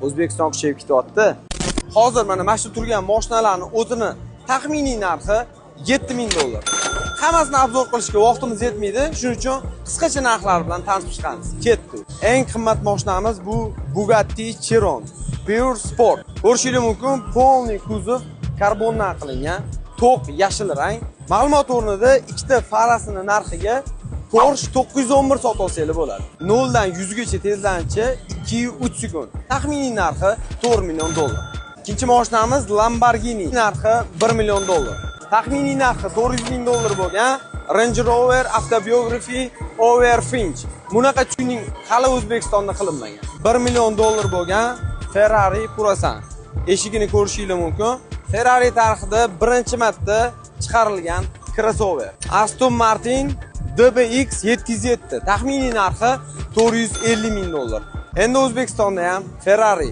O'zbekiston kuchayib ketyapti. Hozir mana shu turgan mashinalarning o'zini taxminiy narxi $7000. Hammasini obzor qilishga vaqtimiz yetmaydi. Shuning uchun qisqacha narxlar bilan tanishib chiqamiz. Ketdi. Eng qimmat mashinamiz bu Bugatti Chiron Pure Sport. Ko'rishingiz mumkin, polniy kuzov karbondan qilingan, to'q yashil rang. Ma'lumot o'rnida ikkita farasining narxiga Porsche 911 sotib olsangiz bo'ladi. 0 dan 100 gacha tezlanishi 2-3 sekund. Taxminiy narxi $4 million. Ikkinchi mashinamiz Lamborghini, narxi $1 million. Taxminiy narxi $400 ming bo'lgan Range Rover Autobiography Overfinch. Bunaqa tuning hali O'zbekistonda qilinmagan. $1 million bo'lgan Ferrari Purasan. Eshigini ko'rishingiz mumkin. Ferrari tarixida birinchi marta chiqarilgan crossover. Aston Martin DBX 707. Taxminiy narxi $450 ming. Endi O'zbekistonda ham Ferrari